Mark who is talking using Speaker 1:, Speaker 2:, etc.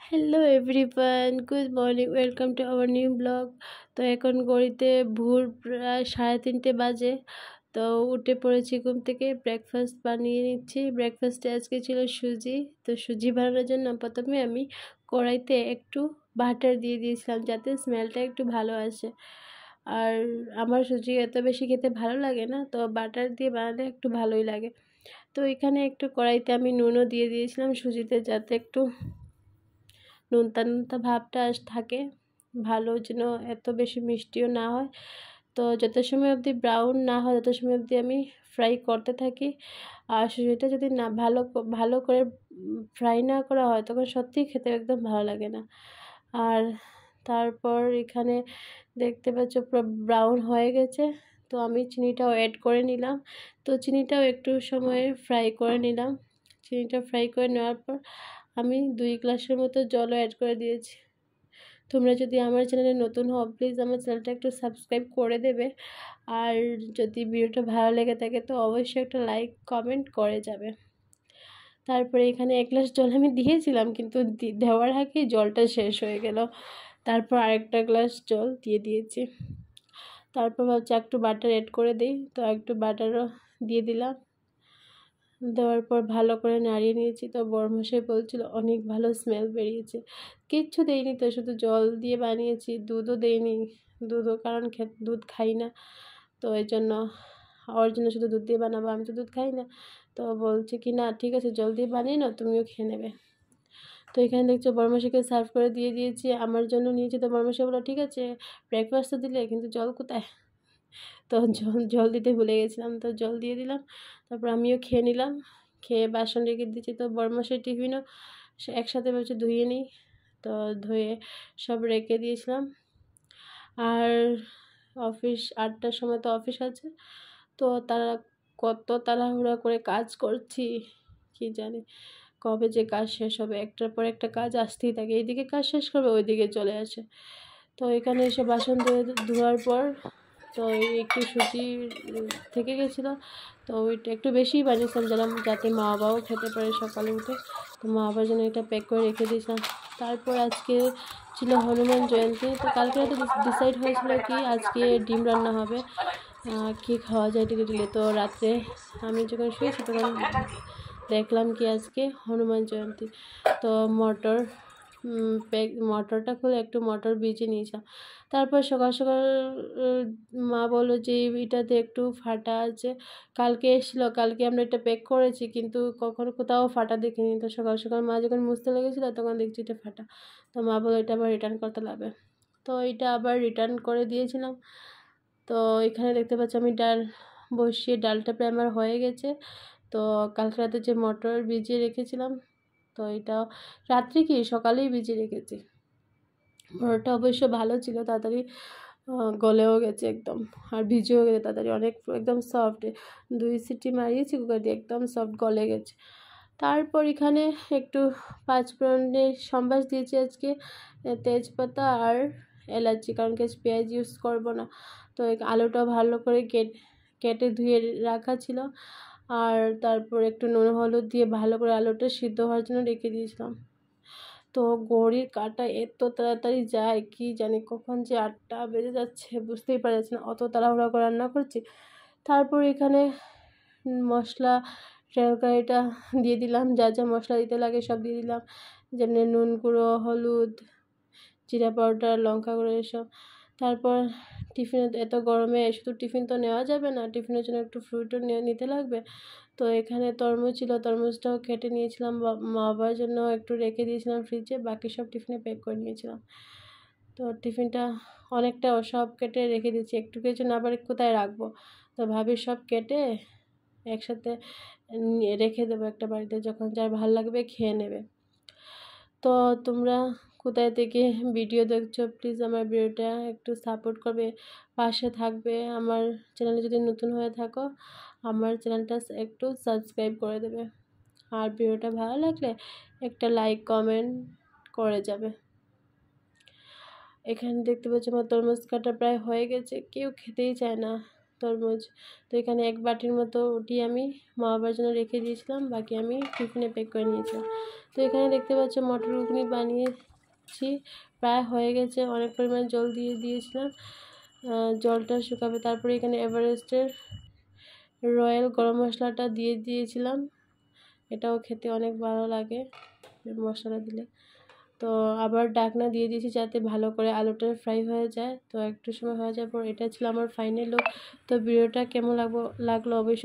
Speaker 1: Hello everyone, good morning, welcome to our new blog. তো এখন ঘড়িতে ভোর প্রায় 3:30 বাজে। তো উঠে পড়েছি ঘুম থেকে, ব্রেকফাস্ট বানিয়ে নিচ্ছি। ব্রেকফাস্টে আজকে ছিল সুজি। তো সুজি বানানোর জন্য প্রথমে আমি কড়াইতে একটু বাটার দিয়ে দিয়েছিলাম যাতে স্মেলটা একটু ভালো আসে। আর আমার সুজি এত বেশি খেতে ভালো লাগে না, তো বাটার দিয়ে বানালে একটু ভালোই লাগে। তো এখানে একটু কড়াইতে আমি নুনও দিয়ে দিয়েছিলাম সুজিতে, যাতে একটু নোনতা নোনতা ভাবটা থাকে, ভালো যেন এত বেশি মিষ্টিও না হয়। তো যত সময় অবধি ব্রাউন না হয় তত সময় অবধি আমি ফ্রাই করতে থাকি। আর সুজিটা যদি না ভালো করে ফ্রাই না করা হয় তখন সত্যিই খেতে একদম ভালো লাগে না। আর তারপর এখানে দেখতে পাচ্ছ পুরো ব্রাউন হয়ে গেছে। তো আমি চিনিটাও অ্যাড করে নিলাম। তো চিনিটাও একটু সময় ফ্রাই করে নিলাম। চিনিটা ফ্রাই করে নেওয়ার পর আমি 2 গ্লাসের মতো জলও অ্যাড করে দিয়েছি। তোমরা যদি আমার চ্যানেলে নতুন হও প্লিজ আমার চ্যানেলটা একটু সাবস্ক্রাইব করে দেবে। আর যদি ভিডিওটা ভালো লেগে থাকে তো অবশ্যই একটা লাইক কমেন্ট করে যাবে। তারপরে এখানে 1 গ্লাস জল আমি দিয়েছিলাম, কিন্তু দেওয়ার আগেই জলটা শেষ হয়ে গেল। তারপর আরেকটা গ্লাস জল দিয়ে দিয়েছি। তারপর ভাবছি একটু বাটার অ্যাড করে দিই, তো একটু বাটারও দিয়ে দিলাম। দেওয়ার পর ভালো করে নাড়িয়ে নিয়েছি। তো বড়মশাই বলছিল অনেক ভালো স্মেল বেরিয়েছে। কিচ্ছু দেইনি, তো শুধু জল দিয়ে বানিয়েছি, দুধও দেইনি। কারণ দুধ খাই না, তো এই জন্য ওর জন্য শুধু দুধ দিয়ে বানাবো, আমি তো দুধ খাই না। তো বলছে কি না ঠিক আছে জল দিয়ে বানিয়ে নাও, তুমিও খেয়ে নেবে। তো এখানে দেখছো বড়মশাইকে সার্ভ করে দিয়ে দিয়েছি, আমার জন্য নিয়েছি। তো বড়মশাই বললো ঠিক আছে ব্রেকফাস্ট তো দিলে, কিন্তু জল কোথায়? তো জল দিতে ভুলে গেছিলাম, তো জল দিয়ে দিলাম। তারপর আমিও খেয়ে নিলাম। খেয়ে বাসন রেখে দিয়েছি। তো বড়মশাই টিফিনও একসাথে ভাবছি ধুয়ে নিই। তো ধুয়ে সব রেখে দিয়েছিলাম। আর অফিস 8টার সময় তো অফিস আছে। তো তারা কত তাড়াহুড়া করে কাজ করছি কি জানি কবে যে কাজ শেষ হবে। একটার পর একটা কাজ আসতেই থাকে, এইদিকে কাজ শেষ করবে ওইদিকে চলে আসে। তো এখানে এসে বাসন ধোয়ার পর তো একটু সুজি থেকে গেছিলো, তো ওইটা একটু বেশিই বানিয়েছিলাম যাতে মা বাবাও খেতে পারে সকালে উঠে। তো মা বাবার জন্য এটা প্যাক করে রেখে দিয়েছিলাম। তারপর আজকে ছিল হনুমান জয়ন্তী। তো কালকে রাতে ডিসাইড হয়েছিল কি আজকে ডিম রান্না হবে, কি খাওয়া যায় টিকে দিলে। তো রাত্রে আমি যখন শুয়েছি তখন দেখলাম কি আজকে হনুমান জয়ন্তী। তো মটরটা খুলে একটু মটর ভিজিয়ে নিয়েছিলাম। তারপর সকাল সকাল মা বললো যে এটাতে একটু ফাটা আছে, কালকে এসেছিলো, কালকে আমরা এটা প্যাক করেছি কিন্তু কখনো কোথাও ফাটা দেখিনি। তো সকাল সকাল মা যখন মুছতে লেগেছিলো তখন দেখছি এটা ফাটা। তো মা বললো এটা আবার রিটার্ন করতে লাগবে। তো এটা আবার রিটার্ন করে দিয়েছিলাম। তো এখানে দেখতে পাচ্ছি আমি ডাল বসিয়ে, ডালটা প্রায় আমার হয়ে গেছে। তো কালকে রাতে যে মটর ভিজিয়ে রেখেছিলাম, তো এটা রাত্রে কি সকালেই ভিজিয়ে রেখেছি। মটরটা অবশ্য ভালো ছিল, তাড়াতাড়ি গলেও গেছে একদম, আর ভিজেও গেছে তাড়াতাড়ি, অনেক একদম সফট। 2 সিটি মারিয়েছি কুকার দিয়ে, একদম সফট গলে গেছে। তারপর এখানে একটু 5 ফোড়নের সম্বাস দিয়েছি আজকে, তেজপাতা আর এলাচি, কারণ কি পেঁয়াজ ইউজ করবো না। তো আলুটা ভালো করে কেটে ধুয়ে রাখা ছিল। আর তারপর একটু নুন হলুদ দিয়ে ভালো করে আলুটা সিদ্ধ হওয়ার জন্য রেখে দিয়েছিলাম। তো ঘড়ির কাঁটা এত তাড়াতাড়ি যায় কি জানি কখন যে 8টা বেজে যাচ্ছে বুঝতেই পারা যাচ্ছে না, অত তাড়াহুড়া করে রান্না করছি। তারপর এখানে মশলা তরকারিটা দিয়ে দিলাম, যা যা মশলা দিতে লাগে সব দিয়ে দিলাম, যেমনি নুন গুঁড়ো, হলুদ, জিরা পাউডার, লঙ্কা গুঁড়ো এসব। তারপর টিফিনে এত গরমে শুধু টিফিন তো নেওয়া যাবে না, টিফিনের জন্য একটু ফ্রুটও নিতে লাগবে। তো এখানে তরমুজ ছিল, তরমুজটাও কেটে নিয়েছিলাম, মা বাবার জন্য একটু রেখে দিয়েছিলাম ফ্রিজে, বাকি সব টিফিনে প্যাক করে নিয়েছিলাম। তো টিফিনটা অনেকটা সব কেটে রেখে দিয়েছি, একটু কিছু না পারে কোথায় রাখবো। তো ভাবি সব কেটে একসাথে রেখে দেবো একটা বাড়িতে, যখন যার ভালো লাগবে খেয়ে নেবে। তো তোমরা কোথায় থেকে ভিডিও দেখছো প্লিজ আমার ভিডিওটা একটু সাপোর্ট করবে, পাশে থাকবে। আমার চ্যানেলে যদি নতুন হয়ে থাকো আমার চ্যানেলটা একটু সাবস্ক্রাইব করে দেবে। আর ভিডিওটা ভালো লাগলে একটা লাইক কমেন্ট করে যাবে। এখানে দেখতে পাচ্ছি আমার তরমুজ কাটা প্রায় হয়ে গেছে, কেউ খেতেই চায় না। তরমুজ। তো এখানে 1 বাটির মতো ওটি আমি মা বাবার জন্য রেখে দিয়েছিলাম, বাকি আমি টিফিনে প্যাক করে নিয়েছিলাম। তো এখানে দেখতে পাচ্ছ মটর ঘুগনি বানিয়েছি, প্রায় হয়ে গেছে। অনেক পরিমাণ জল দিয়ে দিয়েছিলাম, জলটা শুকাবে। তারপরে এখানে এভারেস্টের রয়্যাল গরম মশলাটা দিয়ে দিয়েছিলাম, এটাও খেতে অনেক ভালো লাগে মশলা দিলে। তো আবার ঢাকনা দিয়ে দিয়েছি যাতে ভালো করে আলুটা ফ্রাই হয়ে যায়। তো একটু সময় হয়ে যাওয়ার পর এটা ছিল আমার ফাইনাল লুক। তো ভিডিওটা কেমন লাগলো অবশ্যই